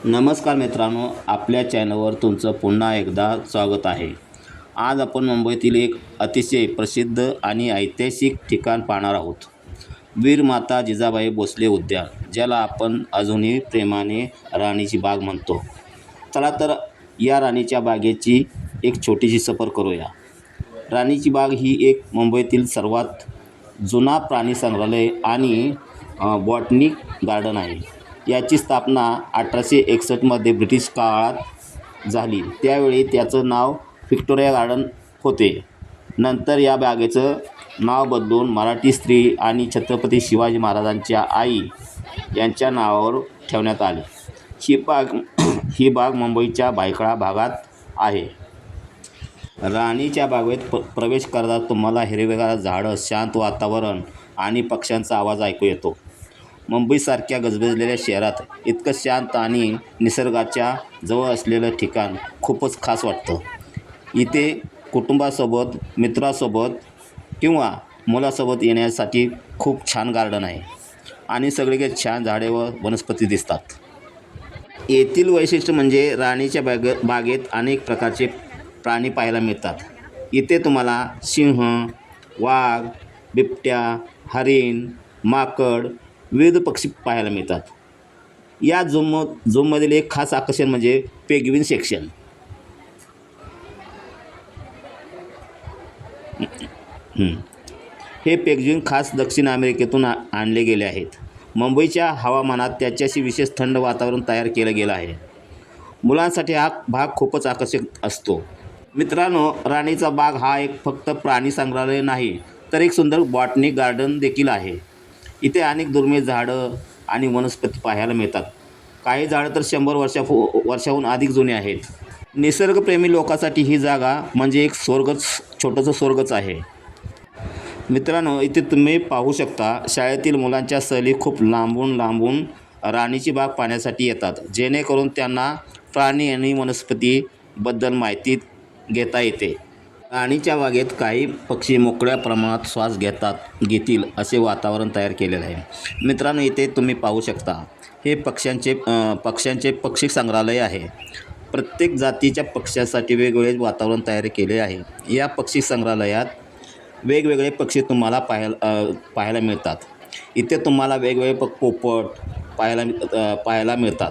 नमस्कार मित्रांनो, आपल्या चॅनलवर तुमचं पुन्हा एकदा स्वागत आहे. आज आपण मुंबईतील एक अतिशय प्रसिद्ध आणि ऐतिहासिक ठिकाण पाहणार आहोत. वीर माता जिजाबाई भोसले उद्यान, ज्याला आपण अजूनही प्रेमाने राणीची बाग म्हणतो. चला तर या राणीच्या बागेची एक छोटीशी सफर करूया. राणीची बाग ही एक मुंबईतील सर्वात जुना प्राणी संग्रहालय आणि बॉटनिक गार्डन आहे. याची स्थापना 1861मध्ये ब्रिटिश काळात झाली. त्यावेळी त्याचं नाव व्हिक्टोरिया गार्डन होते. नंतर या बागेचं नाव बदलून मराठी स्त्री आणि छत्रपती शिवाजी महाराजांच्या आई यांच्या नावावर ठेवण्यात आले. ही बाग मुंबईच्या भायखळा भागात आहे. राणीच्या बागेत प्रवेश करताच तुम्हाला हिरवेगार झाडं, शांत वातावरण आणि पक्ष्यांचा आवाज ऐकू येतो. मुंबईसारख्या गजबजलेल्या शहरात इतकं शांत आणि निसर्गाच्या जवळ असलेलं ठिकाण खूपच खास वाटतं. इथे कुटुंबासोबत, मित्रासोबत किंवा मुलासोबत येण्यासाठी खूप छान गार्डन आहे आणि सगळीकडे छान झाडे व वनस्पती दिसतात. येथील वैशिष्ट्य म्हणजे राणीच्या बागेत अनेक प्रकारचे प्राणी पाहायला मिळतात. इथे तुम्हाला सिंह, वाघ, बिबट्या, हरिण, माकड, विविध पक्षी पाहायला मिळतात. या झूममधील एक खास आकर्षण म्हणजे पेंग्विन सेक्शन. हे पेंग्विन खास दक्षिण अमेरिकेतून आणले गेले आहेत. मुंबईच्या हवामानात त्याच्याशी विशेष थंड वातावरण तयार केलं गेलं आहे. मुलांसाठी हा भाग खूपच आकर्षक असतो. मित्रांनो, राणीचा बाग हा एक फक्त प्राणी संग्रहालय नाही, तर एक सुंदर बॉटनिक गार्डन देखील आहे. इथे अनेक दुर्मिळ झाडं आणि वनस्पती पाहायला मिळतात. काही झाडं तर 100 वर्षाहून अधिक जुने आहेत. निसर्गप्रेमी लोकांसाठी ही जागा म्हणजे एक छोटंसं स्वर्गच आहे. मित्रांनो, इथे तुम्ही पाहू शकता, शाळेतील मुलांच्या सहली खूप लांबून राणीची बाग पाहण्यासाठी येतात, जेणेकरून त्यांना प्राणी आणि वनस्पतीबद्दल माहिती घेता येते. राणीच्या बागेत काही पक्षी मोकळ्या प्रमाणात श्वास घेतील असे वातावरण तयार केलेलं आहे. मित्रांनो, इथे तुम्ही पाहू शकता, हे पक्ष्यांचे पक्षी संग्रहालय आहे. प्रत्येक जातीच्या पक्ष्यासाठी वेगवेगळे वातावरण तयार केले आहे. या पक्षी संग्रहालयात वेगवेगळे पक्षी तुम्हाला पाहायला मिळतात. इथे तुम्हाला वेगवेगळे पोपट पाहायला मिळतात.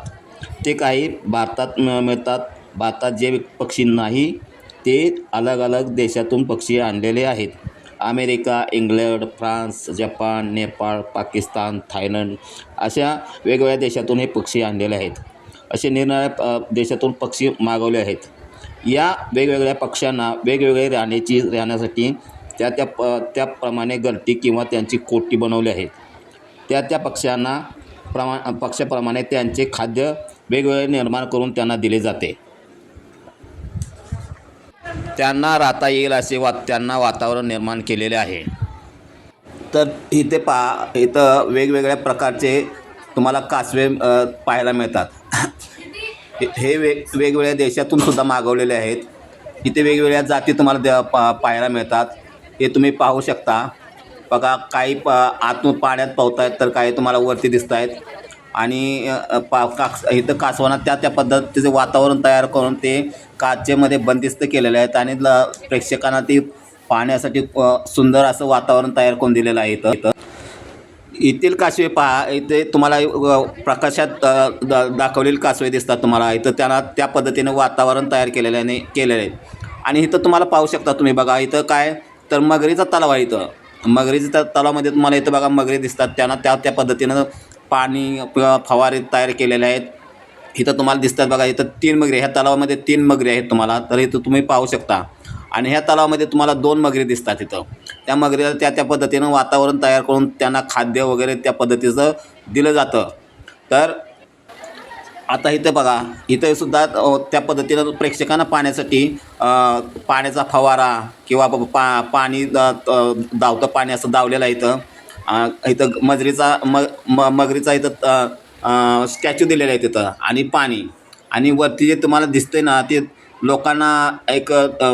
ते काही भारतात मिळतात. भारतात जे पक्षी नाही ते अलग देशातून पक्षी आणलेले आहेत. America, England, France, Japan, Nepal, Pakistan, Thailand अशा वेगवेगळ्या देशातून हे पक्षी आणलेले आहेत. असे निरनिराळ्या देशातून पक्षी मागवले आहेत. या वेगवेगळ्या पक्ष्यांना वेगवेगळे राहण्यासाठी त्याप्रमाणे घरटी किंवा त्यांची कोठी बनवली आहेत. त्या पक्ष्याप्रमाणे त्यांचे खाद्य वेगवेगळे निर्माण करून त्यांना दिले जाते. त्यांना राहता येईल असे त्यांना वातावरण निर्माण केलेले आहे. तर इथे इथं वेगवेगळ्या प्रकारचे तुम्हाला कासवे पाहायला मिळतात. हे वेगवेगळ्या देशातून सुद्धा मागवलेले आहेत. इथे वेगवेगळ्या जाती तुम्हाला पाहायला मिळतात. हे तुम्ही पाहू शकता. बघा, काही आतून पाण्यात पोहत आहेत, तर काही तुम्हाला वरती दिसत आहेत. आणि इथं कासवांना त्या पद्धतीचे वातावरण तयार करून ते काचेमध्ये बंदिस्त केलेले आहेत आणि प्रेक्षकांना ती पाहण्यासाठी सुंदर असं वातावरण तयार करून दिलेलं आहे. इथं येथील कासवे पहा. इथे तुम्हाला प्रकाशात दाखवलेले कासवे दिसतात तुम्हाला. इथं त्यांना त्या पद्धतीने वातावरण तयार केलेलं आहे. आणि इथं तुम्हाला पाहू शकता तुम्ही. बघा, इथं काय तर मगरीचा तलाव आहे. इथं मगरीच्या तलावामध्ये तुम्हाला इथं बघा मगरी दिसतात. त्यांना त्या पद्धतीनं पाणी फवारे तयार केलेले आहेत. इथं तुम्हाला दिसतात. बघा, इथं 3 मगरी, ह्या तलावामध्ये 3 मगरी आहेत तुम्हाला. तर इथं तुम्ही पाहू शकता. आणि ह्या तलावामध्ये तुम्हाला 2 मगरी दिसतात. इथं त्या मगरीला त्या पद्धतीनं वातावरण तयार करून त्यांना खाद्य वगैरे त्या पद्धतीचं दिलं जातं. तर आता इथं बघा, इथं सुद्धा त्या पद्धतीनं प्रेक्षकांना पाहण्यासाठी पाण्याचा फवारा किंवा पाणी धावतं पाणी असं धावलेलं आहे. इथं मगरीचा इथं स्टॅच्यू दिलेला आहे तिथं. आणि पाणी आणि वरती जे तुम्हाला दिसतंय ना, ते लोकांना एक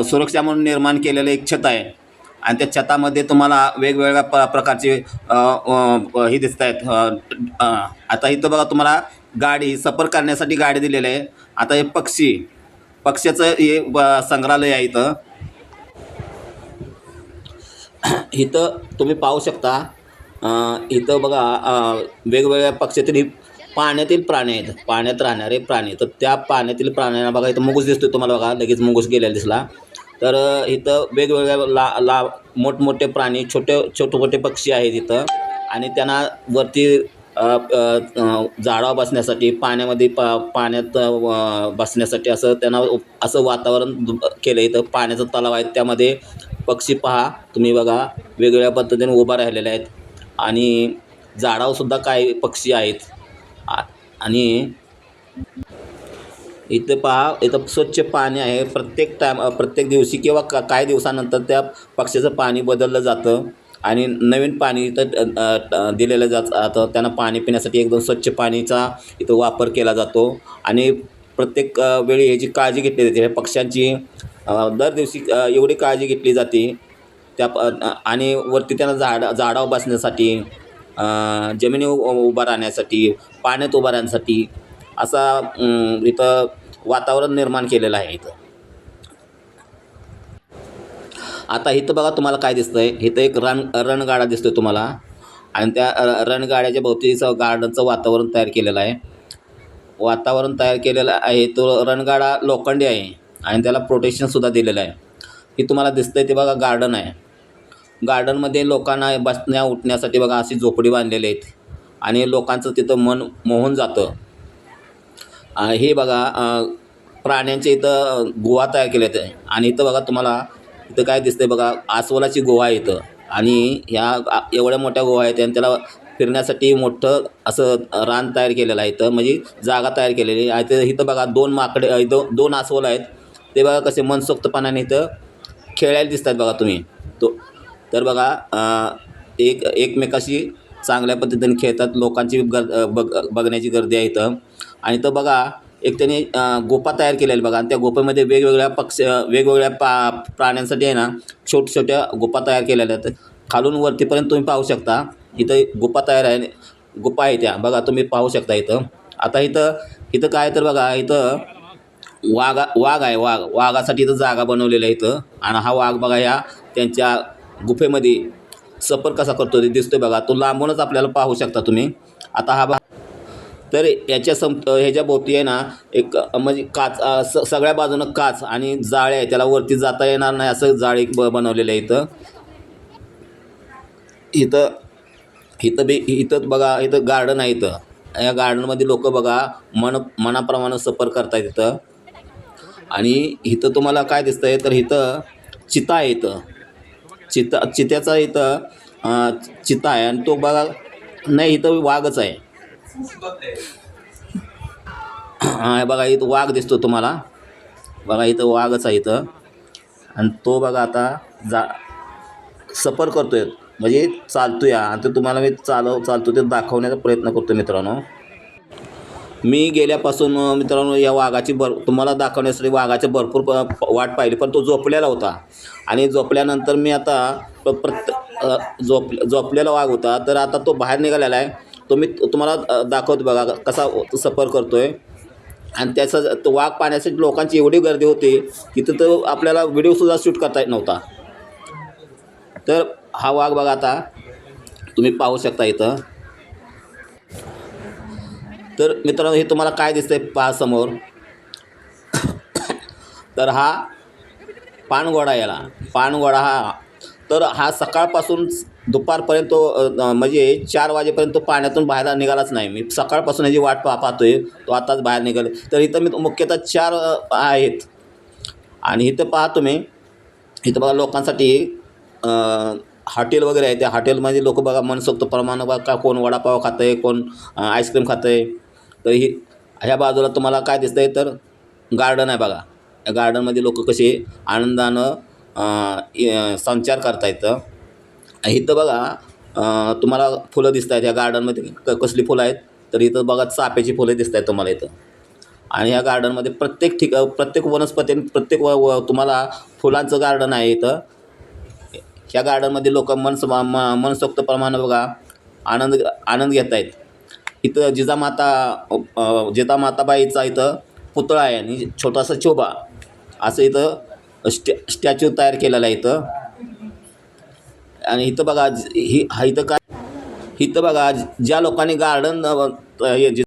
सुरक्षा म्हणून निर्माण केलेलं एक छत आहे. आणि त्या छतामध्ये तुम्हाला वेगवेगळ्या प्रकारचे हे दिसत आहेत. आता इथं बघा, तुम्हाला गाडी सफर करण्यासाठी गाडी दिलेली आहे. आता हे पक्ष्याचं हे संग्रहालय आहे इथं. इथं तुम्ही पाहू शकता. इथं बघा वेगवेगळ्या पक्षातील पाण्यातील प्राणी आहेत, पाण्यात राहणारे प्राणी. तर त्या पाण्यातील प्राण्यांना बघा इथं मुंगूस दिसतोय तुम्हाला. बघा लगेच मुंगूस गेलेला दिसला. तर इथं वेगवेगळ्या मोठमोठे प्राणी, छोटे मोठे पक्षी आहेत इथं. आणि त्यांना वरती झाडावर बसण्यासाठी, पाण्यामध्ये पाण्यात बसण्यासाठी असं त्यांना असं वातावरण केलं. इथं पाण्याचा तलाव आहे, त्यामध्ये पक्षी पहा तुम्ही. बघा वेगवेगळ्या पद्धतीने उभा राहिलेले आहेत. आणि झाडावरसुद्धा काही पक्षी आहेत. आणि इथं पहा, इथं स्वच्छ पाणी आहे. प्रत्येक दिवशी किंवा काही दिवसानंतर त्या पक्ष्याचं पाणी बदललं जातं आणि नवीन पाणी इथं दिलेलं जातं. त्यांना पाणी पिण्यासाठी एकदम स्वच्छ पाणीचा इथं वापर केला जातो. आणि प्रत्येक वेळी ह्याची काळजी घेतली जाते. ह्या पक्ष्यांची दर दिवशी एवढी काळजी घेतली जाते आणि वरती त्यांना झाडावर बसण्यासाठी, जमिनीवर उभा राहण्यासाठी, पाण्यात उभा राहण्यासाठी असा इथं वातावरण निर्माण केलेलं आहे इथं. आता इथं बघा तुम्हाला काय दिसतंय. इथं एक रणगाडा दिसतोय तुम्हाला. आणि त्या रणगाड्याच्या भोवतीचं गार्डनचं वातावरण तयार केलेलं आहे. तो रणगाडा लोखंडी आहे आणि त्याला प्रोटेक्शनसुद्धा दिलेलं आहे. हे तुम्हाला दिसतंय ते बघा गार्डन आहे. गार्डनमध्ये लोकांना बसण्या उठण्यासाठी बघा अशी झोपडी बांधलेली आहेत आणि लोकांचं तिथं मन मोहून जातं. हे बघा प्राण्यांच्या इथं गुहा तयार केल्या आहेत. आणि इथं बघा तुम्हाला इथं काय दिसतंय बघा, अस्वलाची गुहा आहे इथं. आणि ह्या एवढ्या मोठ्या गुहा आहेत आणि त्याला फिरण्यासाठी मोठं असं रान तयार केलेलं आहे इथं, म्हणजे जागा तयार केलेली आहे. तर इथं बघा दोन अस्वल आहेत. ते बघा कसे मनसोक्तपणाने इथं खेळायला दिसत आहेत बघा तुम्ही. तर बघा एकमेकाशी चांगल्या पद्धतीने खेळतात. लोकांची बघण्याची गर्दी आहे इथं. आणि इथं बघा एक त्यांनी गोपा तयार केलेल्या बघा. आणि त्या गोपेमध्ये वेगवेगळ्या प्राण्यांसाठी आहे ना छोट्या गुफा तयार केलेल्या आहेत. खालून वरतीपर्यंत तुम्ही पाहू शकता. इथं गुफा तयार आहे, गुफा आहे त्या बघा तुम्ही पाहू शकता इथं. आता इथं काय तर बघा इथं वाघ आहे. वाघासाठी इथं जागा बनवलेली आहे इथं. आणि हा वाघ बघा ह्या त्यांच्या गुफेमध्ये सफर कसा करतो ते दिसतोय बघा. तो लांबूनच आपल्याला पाहू शकता तुम्ही. आता हा तर ह्याच्या भोवती आहे ना एक म्हणजे सगळ्या बाजूनं काच आणि जाळे आहे. त्याला वरती जाता येणार नाही असं जाळे बनवलेलं आहे इथं. इथं बघा इथं गार्डन आहे इथं. या गार्डनमध्ये लोक बघा मनाप्रमाणे सफर करतायत इथं. आणि इथं तुम्हाला काय दिसतंय तर इथं चिता आहे इथं. चित्याचा इथं चिता आहे. आणि तो बघा नाही इथं वाघच आहे. बघा इथं वाघ दिसतो तुम्हाला. बघा इथं वाघच आहे इथं. आणि तो बघा आता सफर करतोय म्हणजे चालतोय. आणि ते तुम्हाला मी चालतो ते दाखवण्याचा प्रयत्न करतो मित्रांनो. मी गेल्यापासून मित्रांनो या तुम्हाला दाखवण्यासाठी वाघाची भरपूर वाट पाहिली, पण तो झोपलेला होता. आणि झोपल्यानंतर मी आता झोपलेला वाघ होता. तर आता तो बाहेर निघालेला आहे. तो मी तुम्हाला दाखवतो बघा कसा सफर करतोय. आणि त्याचा तो वाघ पाहण्यासाठी लोकांची एवढी गर्दी होती तिथं तर आपल्याला व्हिडिओसुद्धा शूट करता येत नव्हता. तर हा वाघ बघा आता तुम्ही पाहू शकता इथं. तर मित्रांनो हे तुम्हाला काय दिसतंय पहा समोर. तर हा पानघोडा पानघोडा तर हा सकाळपासून दुपारपर्यंत म्हणजे 4 वाजेपर्यंत तो पाण्यातून बाहेर निघालाच नाही. मी सकाळपासून ह्याची वाट पाहतोय, तो आताच बाहेर निघाले. तर इथं मी मुख्यतः 4 आहेत. आणि इथं पहा तुम्ही, इथं बघा लोकांसाठी हॉटेल वगैरे आहे. त्या हॉटेलमध्ये लोक बघा मनसोक्तप्रमाणे बघा कोण वडापाव खातं आहे, कोण आईस्क्रीम खातं आहे. तर ह्या बाजूला तुम्हाला काय दिसतं आहे तर गार्डन आहे बघा. या गार्डनमध्ये लोक कसे आनंदानं संचार करता येतं. इथं बघा तुम्हाला फुलं दिसत आहेत. या गार्डनमध्ये कसली फुलं आहेत तर इथं बघा चाफ्याची फुलं दिसत आहेत तुम्हाला इथं. आणि या गार्डनमध्ये प्रत्येक वनस्पती तुम्हाला फुलांचं गार्डन आहे इथं. ह्या गार्डनमध्ये लोक मनसोक्तप्रमाणे बघा आनंद घेत आहेत. इथं जिजामाताबाईचा इथं पुतळा आहे आणि छोटासा चोबा असं इथं स्टॅच्यू तयार केलेला आहे इथं. आणि इथं बघा इथं काय इथं बघा ज्या लोकांनी गार्डन